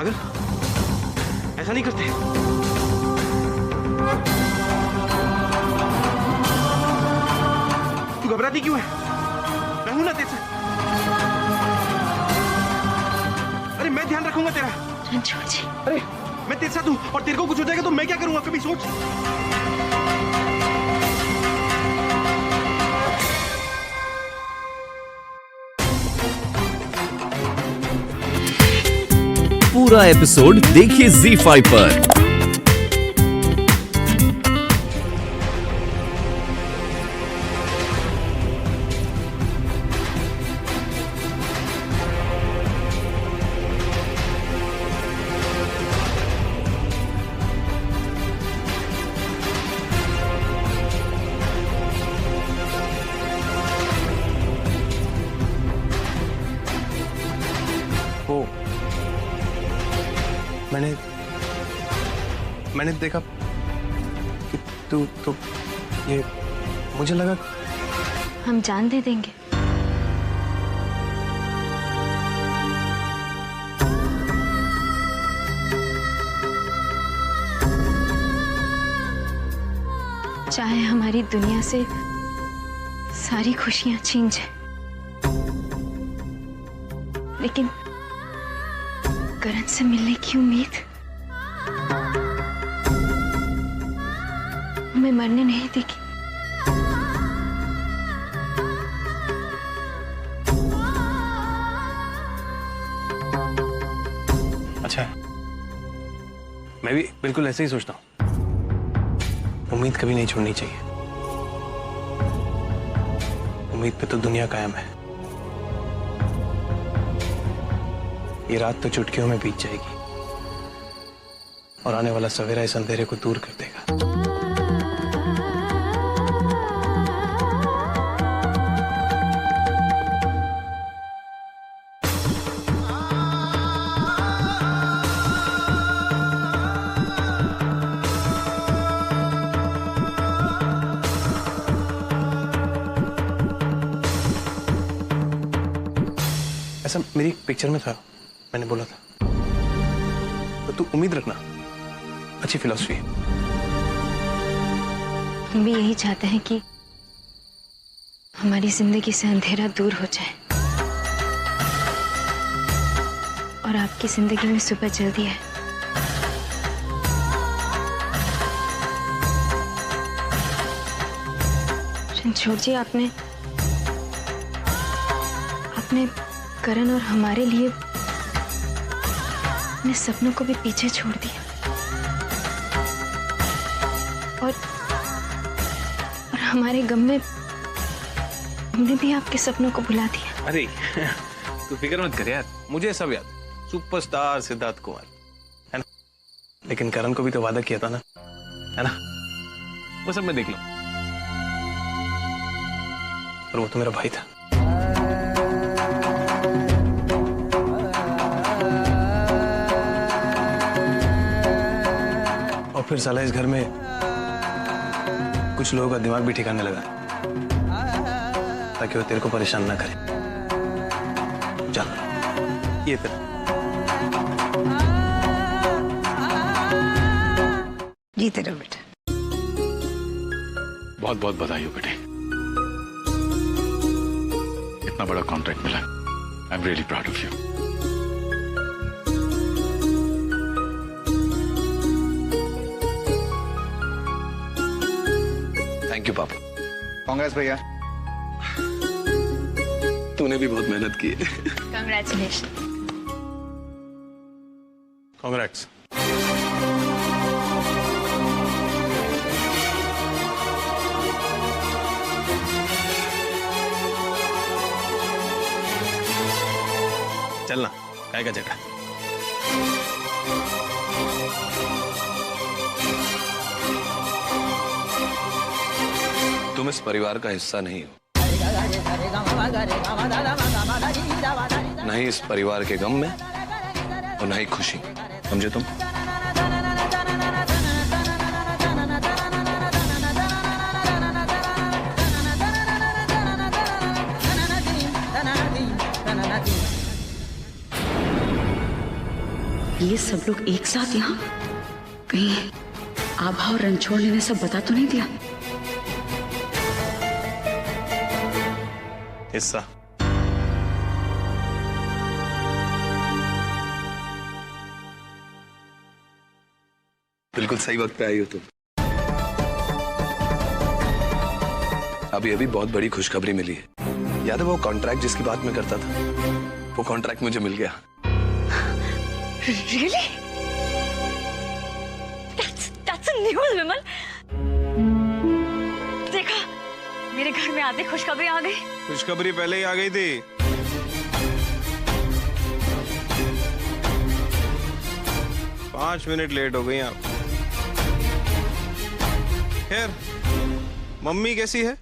पागल, ऐसा नहीं करते। तू घबराती क्यों है? मैं हूं ना तेरे साथ। अरे मैं ध्यान रखूंगा तेरा। रणछोड़ जी, अरे मैं तेरे साथ हूं और तेरे को कुछ हो जाएगा तो मैं क्या करूंगा, कभी सोच। पूरा एपिसोड देखिए ZEE5 पर। वो मैंने देखा कि तू तो ये, मुझे लगा। हम जान दे देंगे। चाहे हमारी दुनिया से सारी खुशियां छीन जाए, लेकिन करण से मिलने की उम्मीद हमें मरने नहीं देगी। अच्छा, मैं भी बिल्कुल ऐसे ही सोचता हूँ। उम्मीद कभी नहीं छोड़नी चाहिए। उम्मीद पे तो दुनिया कायम है। ये रात तो चुटकियों में बीत जाएगी और आने वाला सवेरा इस अंधेरे को दूर कर देगा। ऐसा मेरी पिक्चर में था, मैंने बोला था। तो तू उम्मीद रखना, अच्छी फिलॉसफी है। हम भी यही चाहते हैं कि हमारी जिंदगी से अंधेरा दूर हो जाए और आपकी जिंदगी में सुबह जल्दी है। रणछोड़ जी, आपने करण और हमारे लिए अपने सपनों को भी पीछे छोड़ दिया और हमारे गम में हमने भी आपके सपनों को भुला दिया। अरे तू फिक्र मत कर यार, मुझे सब याद। सुपरस्टार सिद्धार्थ कुमार, है ना? लेकिन करण को भी तो वादा किया था ना, है ना? वो सब मैं देख लूं। और वो तो मेरा भाई था। और फिर साला इस घर में कुछ लोगों का दिमाग भी ठिकाने लगा ताकि वो तेरे को परेशान ना करे। चल ये फिर जीते रहो बेटा। बहुत बहुत बधाई हो बेटे, इतना बड़ा कॉन्ट्रैक्ट मिला। I am really proud of you. Thank you पापा। कांग्रेस भैया। तूने भी बहुत मेहनत की है। कांग्रेचुलेशन। कांग्रेट्स। चलना, काय का जगह। तुम इस परिवार का हिस्सा नहीं हो, नहीं इस परिवार के गम में और नहीं खुशी, समझे तुम? ये सब लोग एक साथ यहाँ? कहीं आभा और रणछोड़ ने सब बता तो नहीं दिया? हिस्सा बिल्कुल सही वक्त पे आई हो तुम। अभी बहुत बड़ी खुशखबरी मिली है। याद है वो कॉन्ट्रैक्ट जिसकी बात मैं करता था, वो कॉन्ट्रैक्ट मुझे मिल गया। Really? That's a news, विमल। देखा, मेरे घर में आते खुशखबरी आ गई। खुशखबरी पहले ही आ गई थी। पांच मिनट लेट हो गई आप। खैर, मम्मी कैसी है?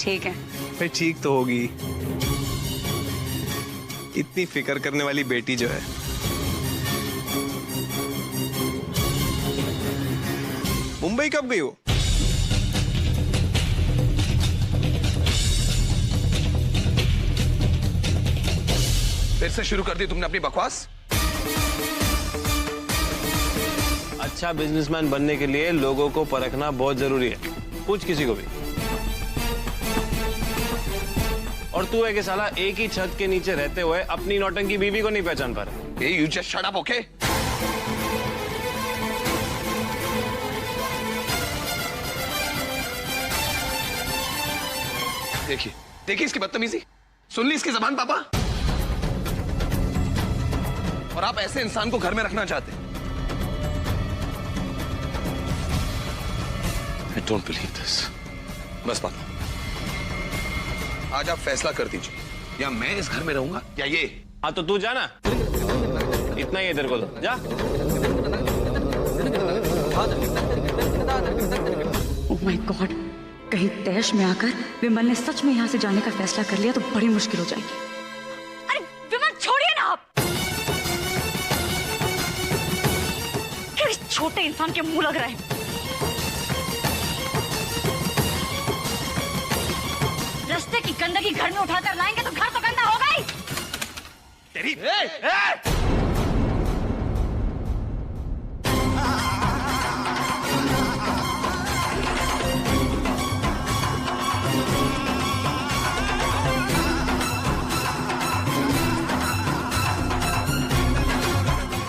ठीक है। भाई ठीक तो होगी, इतनी फिक्र करने वाली बेटी जो है। मुंबई कब गई हो? फिर से शुरू कर दी तुमने अपनी बकवास। अच्छा बिजनेसमैन बनने के लिए लोगों को परखना बहुत जरूरी है। पूछ किसी को भी। और तू है कि साला एक ही छत के नीचे रहते हुए अपनी नौटंकी बीवी को नहीं पहचान पा रहा। Hey, you just shut up, okay? देखिए इसकी बदतमीजी। सुन ली इसकी जबान पापा। और आप ऐसे इंसान को घर में रखना चाहते हैं। I don't believe this. बस पापा, आज आप फैसला कर दीजिए, या मैं इस घर में रहूंगा या ये। हाँ तो तू जाना, इतना ही है तेरे को तो जा। ओह माय गॉड, कहीं तैश में आकर विमल ने सच में यहाँ से जाने का फैसला कर लिया तो बड़ी मुश्किल हो जाएगी। अरे विमल छोड़िए ना आप। क्यों इस छोटे इंसान के मुंह लग रहे हैं? रस्ते की गंदगी घर में उठाकर लाएंगे तो घर तो गंदा होगा ही। तेरी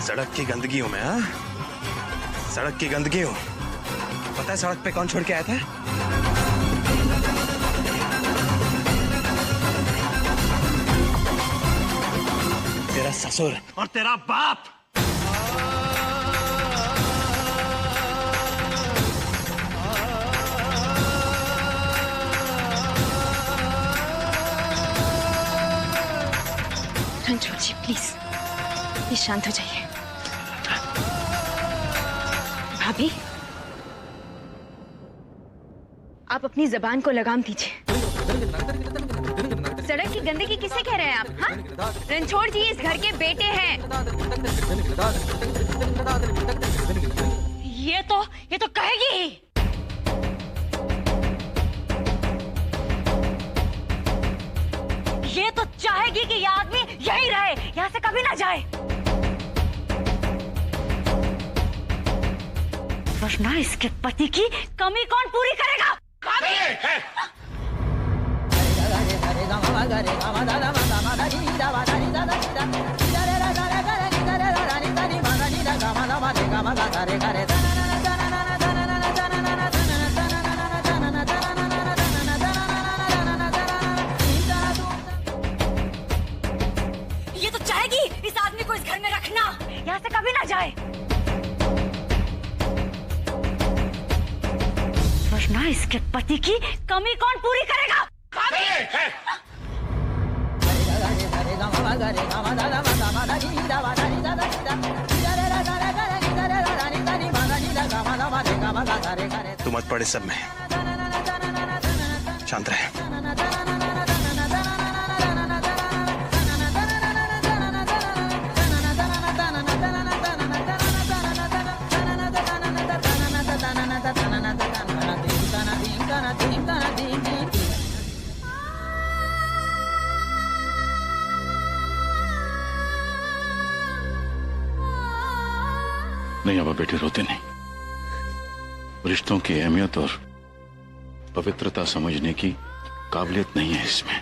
सड़क की गंदगी हूं मैं। हाँ, सड़क की गंदगी हूं। पता है सड़क पे कौन छोड़ के आया था? तेरा ससुर और तेरा बाप। रणछोड़ जी प्लीज शांत हो जाइए। भाभी, आप अपनी जबान को लगाम दीजिए। सड़क की गंदगी किसे कह रहे हैं आप? हाँ? रणछोड़ जी इस घर के बेटे हैं। ये तो कहेगी ही। ये तो चाहेगी कि यह आदमी यही रहे, यहाँ से कभी ना जाए। वरना इसके पति की कमी कौन पूरी करेगा? ये तो चाहेगी इस आदमी को इस घर में रखना, यहाँ से कभी ना जाए। वरना इसके पति की कमी कौन पूरी करेगा? तू मत पड़े सब में, शांत रहे। नहीं अब बेटी रोते नहीं। रिश्तों की अहमियत और पवित्रता समझने की काबिलियत नहीं है इसमें।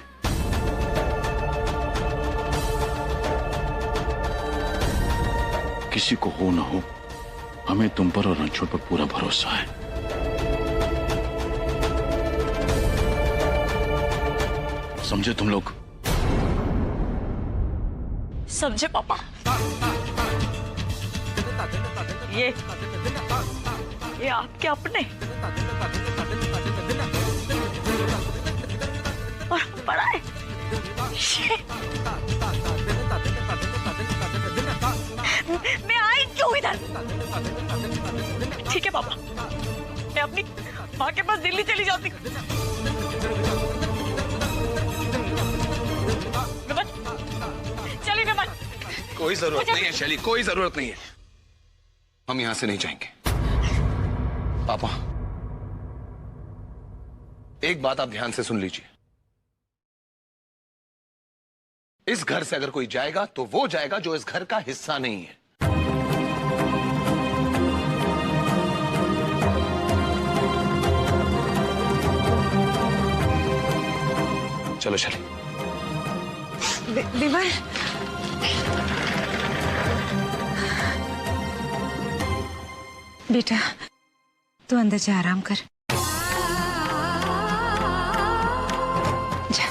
किसी को हो ना हो, हमें तुम पर और रणछोड़ पर पूरा भरोसा है। समझे तुम लोग? समझे पापा। ये आपके अपने और बड़ा है। मैं आई क्यों इधर? ठीक है पापा, मैं अपनी माँ के पास दिल्ली चली जाती हूँ। चलिए विमल। कोई जरूरत नहीं है शैली, कोई जरूरत नहीं है। हम यहां से नहीं जाएंगे। पापा, एक बात आप ध्यान से सुन लीजिए। इस घर से अगर कोई जाएगा तो वो जाएगा जो इस घर का हिस्सा नहीं है। चलो शैली। विमल, बेटा तू अंदर जा, आराम कर। जा।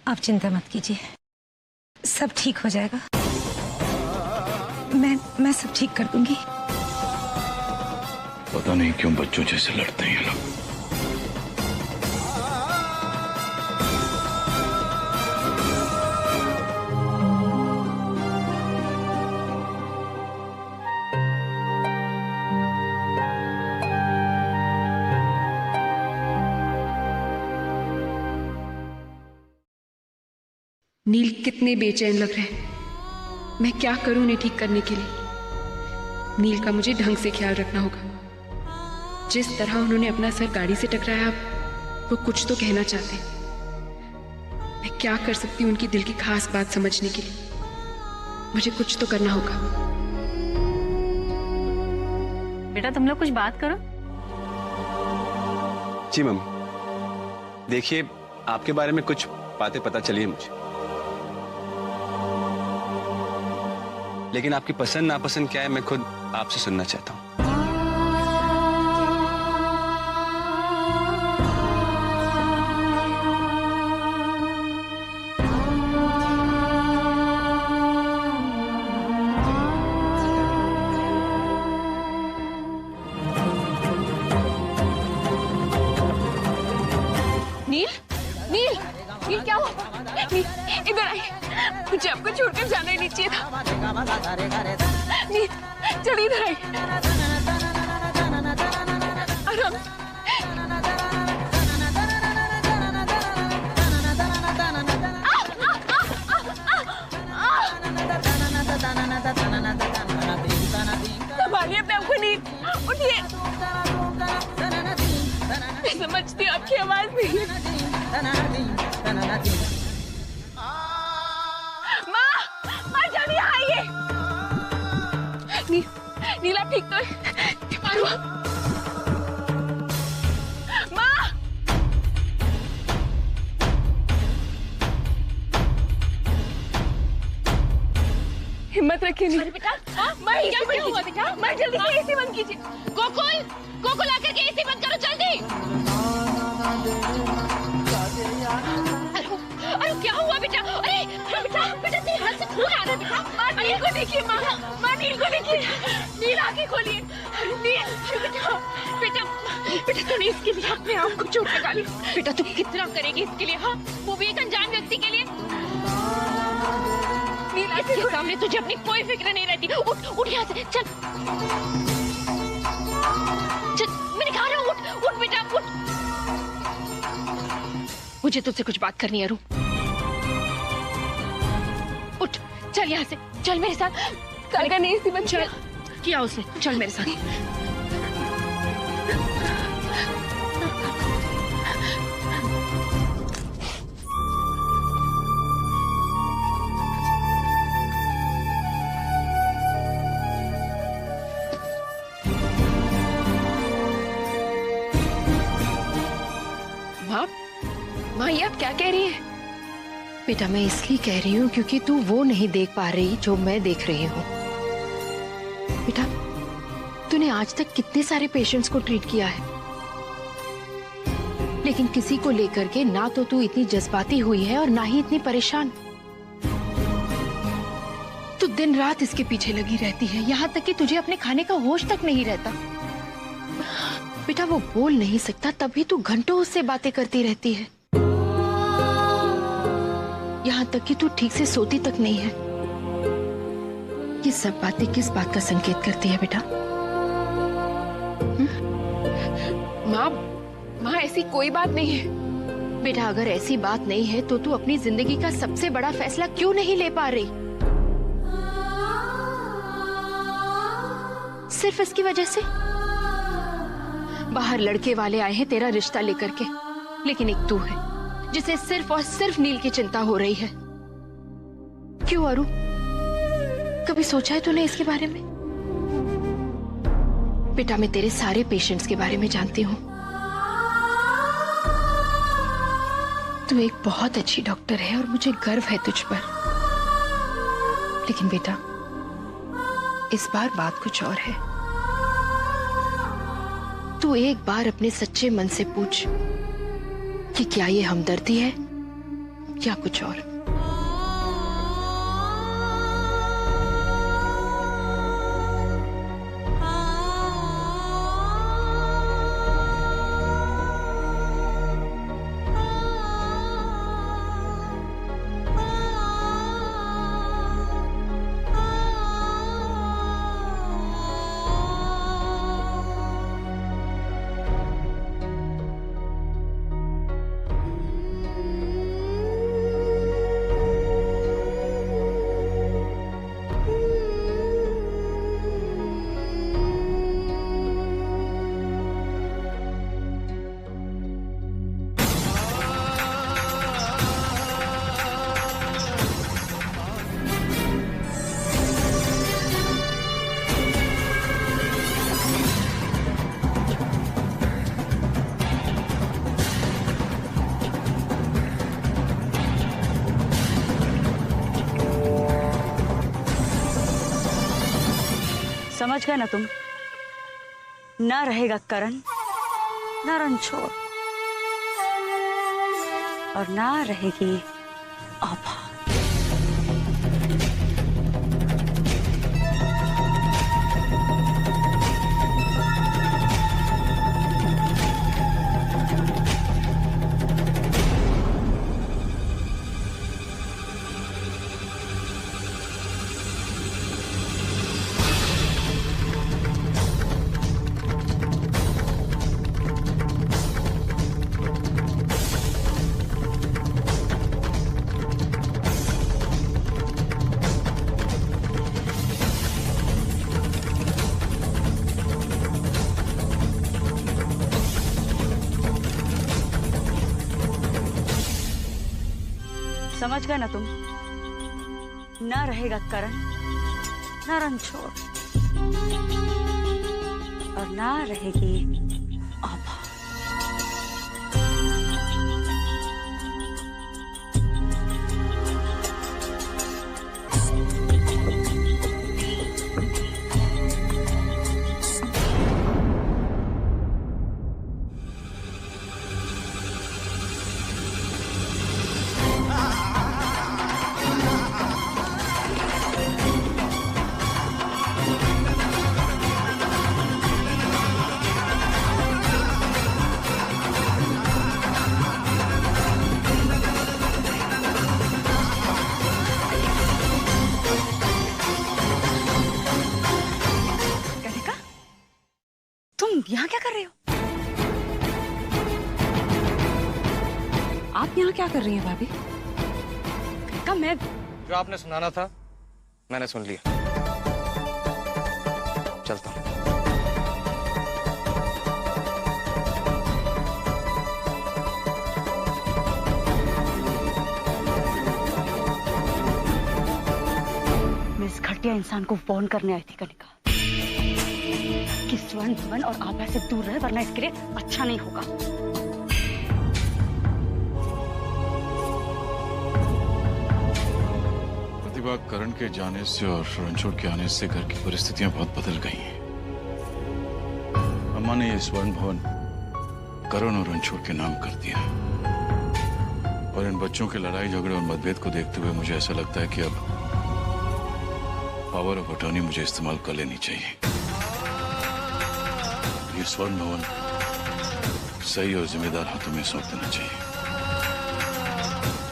आप चिंता मत कीजिए, सब ठीक हो जाएगा। मैं सब ठीक कर दूंगी। पता नहीं क्यों बच्चों जैसे लड़ते हैं ये लोग। नील कितने बेचैन लग रहे हैं। मैं क्या करूं उन्हें ठीक करने के लिए? नील का मुझे ढंग से ख्याल रखना होगा। जिस तरह उन्होंने अपना सर गाड़ी से टकराया, वो कुछ तो कहना चाहते हैं। मैं क्या कर सकती हूँ उनकी दिल की खास बात समझने के लिए? मुझे कुछ तो करना होगा। बेटा तुम लोग कुछ बात करो। जी मम्मी, देखिए आपके बारे में कुछ बातें पता चली है मुझे, लेकिन आपकी पसंद नापसंद क्या है मैं खुद आपसे सुनना चाहता हूँ। नील, नील, नील क्या हुआ? नील, इधर आई। मुझे आपको छोड़कर जाना ही नहीं चाहिए था। नील, चल इधर आई। आराम। संभालिए अपने आप को। नील, उठिए। मैं समझती हूँ आपकी आवाज नहीं। माँ जल्दी आइए। नील आप ठीक तो है? माँ, हिम्मत रखिए। नील बेटा, क्या हुआ बेटा? मैं जल्दी से एसी बंद कीजिए। गोकुल, गोकुल आकर के एसी बंद करो जल्दी। अरे क्या हुआ बेटा? अरे बेटा, बेटा तेरे हाथ से खून आ रहा है बेटा। माँ नील को देखिए। माँ नील को देखिए। नील आंखें खोलिए। नील बेटा, बेटा बेटा तूने इसके लिए अपने आप को चोट लगा ली। बेटा तू कितना करेगी इसके लिए? हाँ, वो भी एक अनजान व्यक्ति के लिए। नील इसके सामने तुझे अपनी कोई फिक्र नहीं रहती। उठ यहाँ से, चल चल, मैंने कहा ना उठ बेटा उठ। मुझे तुझसे कुछ बात करनी है। रू उठ, चल यहाँ से, चल मेरे साथ। अगर नहीं सी बन चल किया उसने, चल मेरे साथ। माँ, माँ ये आप क्या कह रही हैं? बेटा मैं इसलिए कह रही हूँ क्योंकि तू वो नहीं देख पा रही जो मैं देख रही हूँ। बेटा तूने आज तक कितने सारे पेशेंट्स को ट्रीट किया है, लेकिन किसी को लेकर के ना तो तू इतनी जज्बाती हुई है और ना ही इतनी परेशान। तू दिन रात इसके पीछे लगी रहती है, यहाँ तक कि तुझे अपने खाने का होश तक नहीं रहता। बेटा वो बोल नहीं सकता तभी तू घंटों उससे बातें करती रहती है, यहाँ तक कि तू ठीक से सोती तक नहीं है। ये सब बातें किस बात का संकेत करती है बेटा? माँ, माँ ऐसी कोई बात नहीं है। बेटा अगर ऐसी बात नहीं है तो तू अपनी जिंदगी का सबसे बड़ा फैसला क्यों नहीं ले पा रही? सिर्फ इसकी वजह से? बाहर लड़के वाले आए हैं तेरा रिश्ता लेकर के, लेकिन एक तू है जिसे सिर्फ और सिर्फ नील की चिंता हो रही है। क्यों अरु, कभी सोचा है तूने इसके बारे में? बेटा मैं तेरे सारे पेशेंट्स के बारे में जानती हूँ। तू एक बहुत अच्छी डॉक्टर है और मुझे गर्व है तुझ पर। लेकिन बेटा इस बार बात कुछ और है। तू एक बार अपने सच्चे मन से पूछ कि क्या ये हमदर्दी है या कुछ और। समझ गए ना तुम? ना रहेगा करण, ना रणछोड़, और ना रहेगी आभा। समझ गए ना तुम? ना रहेगा करण, ना रणछोड़, और ना रहेगी आभा। यहाँ क्या कर रहे हो? आप यहाँ क्या कर रही हैं भाभी? कब मैं जो आपने सुनाना था मैंने सुन लिया, चलता हूँ। घटिया इंसान को वार्न करने आई थी कनिका कि स्वर्ण भवन और आभा से दूर रहे, वरना इसके लिए अच्छा नहीं होगा। प्रतिभा, करण के जाने से और रणछोड़ के आने से घर की परिस्थितियां बहुत बदल गई हैं। अम्मा ने ये स्वर्ण भवन करण और रणछोड़ के नाम कर दिया, और इन बच्चों के लड़ाई झगड़े और मतभेद को देखते हुए मुझे ऐसा लगता है कि अब पावर ऑफ अटॉर्नी मुझे इस्तेमाल कर लेनी चाहिए। ये स्वर्ण भवन सही और जिम्मेदार हाथों में सौंप देना चाहिए।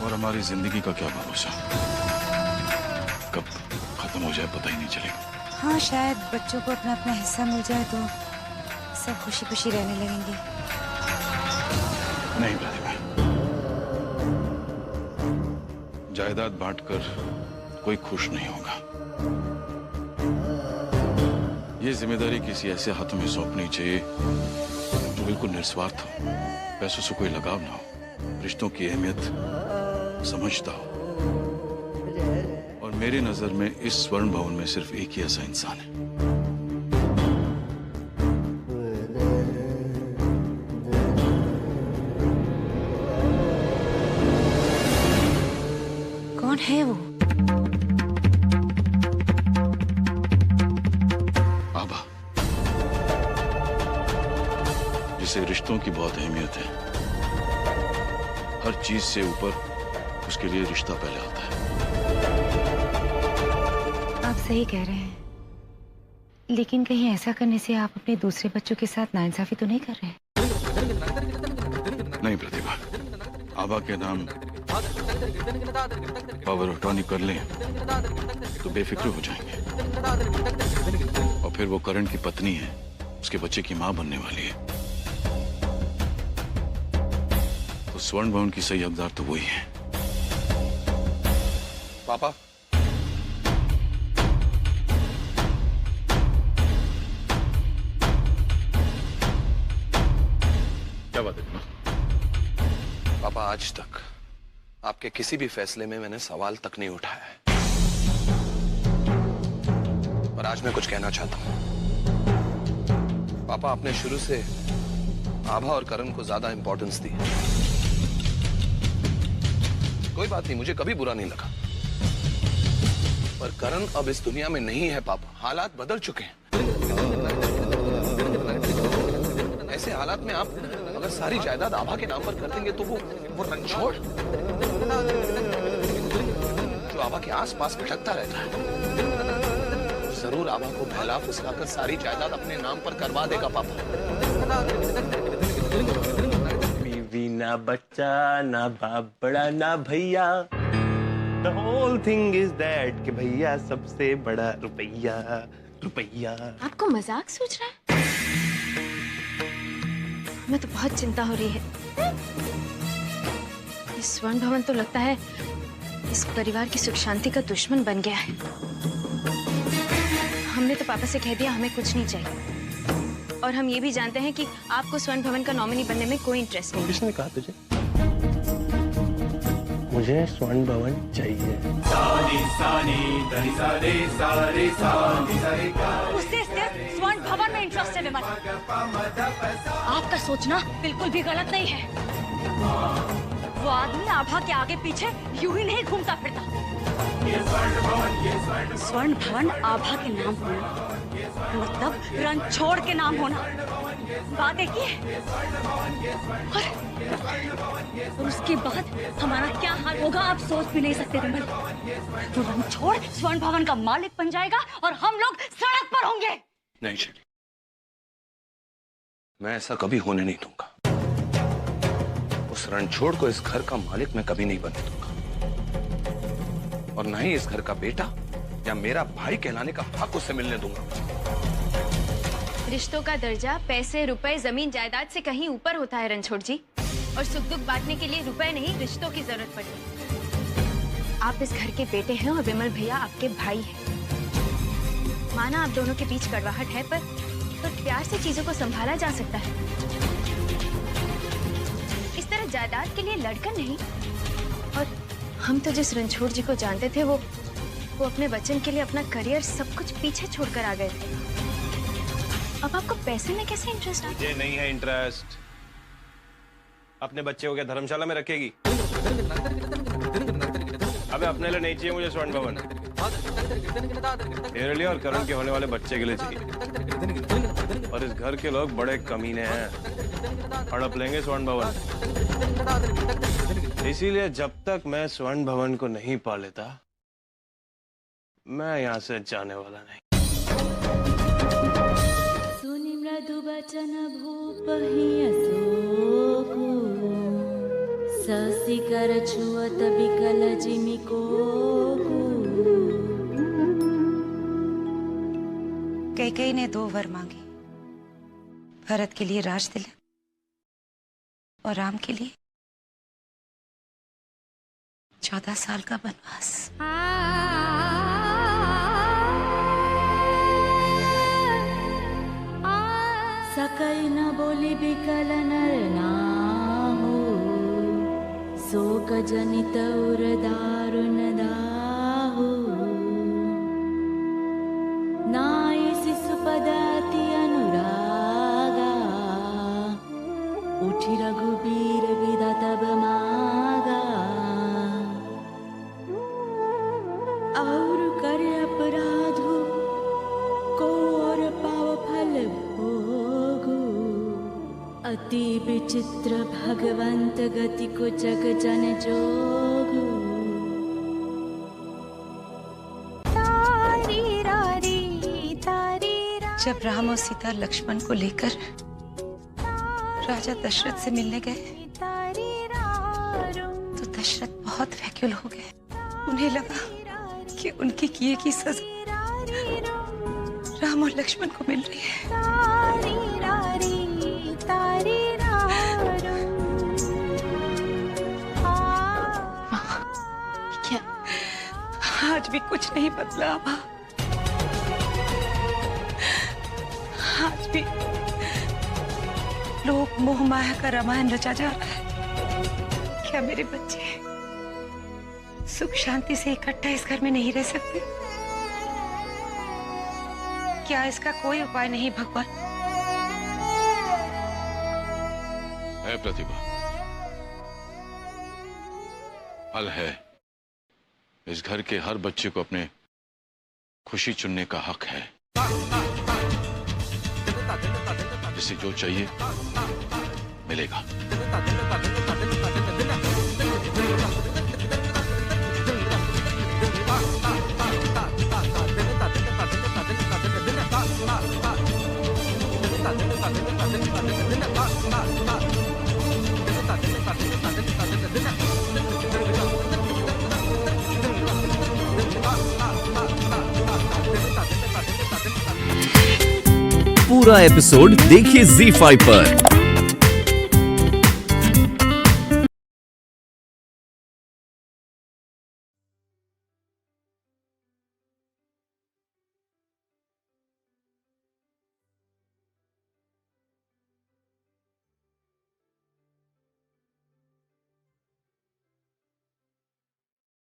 और हमारी जिंदगी का क्या भरोसा, कब खत्म हो जाए पता ही नहीं चलेगा। हाँ, शायद बच्चों को अपना अपना हिस्सा मिल जाए तो सब खुशी खुशी रहने लगेंगे। नहीं प्रतिभा, जायदाद बांटकर कोई खुश नहीं होगा। ये जिम्मेदारी किसी ऐसे हाथों में सौंपनी चाहिए जो बिल्कुल निस्वार्थ हो, पैसों से कोई लगाव ना हो, रिश्तों की अहमियत समझता हो। और मेरी नजर में इस स्वर्ण भवन में सिर्फ एक ही ऐसा इंसान है। कौन है वो? आभा, जिसे रिश्तों की बहुत अहमियत है। हर चीज से ऊपर उसके लिए रिश्ता पहले आता है। आप सही कह रहे हैं, लेकिन कहीं ऐसा करने से आप अपने दूसरे बच्चों के साथ नाइंसाफी तो नहीं कर रहे? नहीं प्रतिभा, आभा के नाम पावर ऑफ अटॉर्नी कर लें तो बेफिक्र हो जाएंगे। और फिर वो करण की पत्नी है, उसके बच्चे की मां बनने वाली है, तो स्वर्ण भवन की सही हकदार तो वही है। पापा, क्या बात है? पापा, आज तक आपके किसी भी फैसले में मैंने सवाल तक नहीं उठाया है, और आज मैं कुछ कहना चाहता हूं। पापा, आपने शुरू से आभा और करण को ज्यादा इंपॉर्टेंस दी। कोई बात नहीं, मुझे कभी बुरा नहीं लगा, पर करण अब इस दुनिया में नहीं है पापा। हालात बदल चुके हैं। ऐसे हालात में आप अगर सारी जायदाद आभा के नाम पर कर देंगे तो वो रणछोड़ जो आभा के आसपास भटकता रहता है, जरूर आभा को बहला फुसलाकर सारी जायदाद अपने नाम पर करवा देगा पापा। बीवी ना बच्चा ना बाप बड़ा ना भैया, The whole thing is that कि भैया सबसे बड़ा रुपया रुपया। आपको मजाक सूझ रहा है? हमें तो बहुत चिंता हो रही है। ये स्वर्ण भवन तो लगता है इस परिवार की सुख शांति का दुश्मन बन गया है। हमने तो पापा से कह दिया हमें कुछ नहीं चाहिए, और हम ये भी जानते हैं कि आपको स्वर्ण भवन का नॉमिनी बनने में कोई इंटरेस्ट नहीं। किसने कहा तुझे? मुझे स्वर्ण भवन चाहिए। उससे सिर्फ स्वर्ण भवन में इंटरेस्ट है विमल। आपका सोचना बिल्कुल भी गलत नहीं है। वो आदमी आभा के आगे पीछे यूं ही नहीं घूमता फिरता। स्वर्ण भवन आभा के नाम होना मतलब रणछोड़ के नाम होना, बात एक ही है। और उसके बाद हमारा क्या हाल होगा आप सोच भी नहीं सकते विमल। तो रणछोड़ स्वर्ण भवन का मालिक बन जाएगा और हम लोग सड़क पर होंगे। नहीं शैली, मैं ऐसा कभी होने नहीं दूंगा। उस रणछोड़ को इस घर का मालिक मैं कभी नहीं बनने दूंगा, और न ही इस घर का बेटा या मेरा भाई कहलाने का हक उसे मिलने दूंगा। रिश्तों का दर्जा पैसे रुपए जमीन जायदाद से कहीं ऊपर होता है रणछोड़ जी, और सुख दुख बांटने के लिए रुपए नहीं रिश्तों की जरूरत पड़ती है। आप इस घर के बेटे हैं और विमल भैया आपके भाई हैं। माना आप दोनों के बीच कड़वाहट है, पर प्यार से चीजों को संभाला जा सकता है। इस तरह जायदाद के लिए लड़कर नहीं। और हम तो जिस रणछोड़ जी को जानते थे वो वो अपने वचन के लिए अपना करियर सब कुछ पीछे छोड़कर आ गए थे। अब आपको पैसे में कैसे इंटरेस्ट आता है? मुझे नहीं है इंटरेस्ट। अपने बच्चे को क्या धर्मशाला में रखेगी? अबे अपने लिए नहीं चाहिए मुझे स्वर्ण भवन, मेरे लिए और करण के होने वाले बच्चे के लिए चाहिए। और इस घर के लोग बड़े कमीने हैं, हड़प लेंगे स्वर्ण भवन। इसीलिए जब तक मैं स्वर्ण भवन को नहीं पा लेता, मैं यहाँ से जाने वाला नहीं। सुनि मृदु बचन भूप हिय सोकु, ससी कर छुअत बिकल जिमि कोकु। कैकेयी ने 2 वर मांगे, भरत के लिए राज तिलक और राम के लिए 14 साल का वनवास। सकई न बोली बिकल नर नाहु, शोक जनित उर दारुण दाहु। नाई शिशुपद अति अनुरागा, उठि रघुबीर विदा तब मागा। और करे अपराधु को और पाव फल भोगु। अति विचित्र भगवंत गति को जग जन जोगु। जब राम और सीता लक्ष्मण को लेकर राजा दशरथ से मिलने गए तो दशरथ बहुत व्याकुल हो गए। उन्हें लगा कि उनके किए की सजा राम और लक्ष्मण को मिल रही है। क्या आज भी कुछ नहीं बदला? आज भी लोग मोह माया का रामायण रचा जा रहा है। क्या मेरे बच्चे सुख शांति से इकट्ठा इस घर में नहीं रह सकते? क्या इसका कोई उपाय नहीं भगवान? है प्रतिभा, हल है। इस घर के हर बच्चे को अपने खुशी चुनने का हक है। जिसे जो चाहिए मिलेगा। पूरा एपिसोड देखिए ZEE5 पर।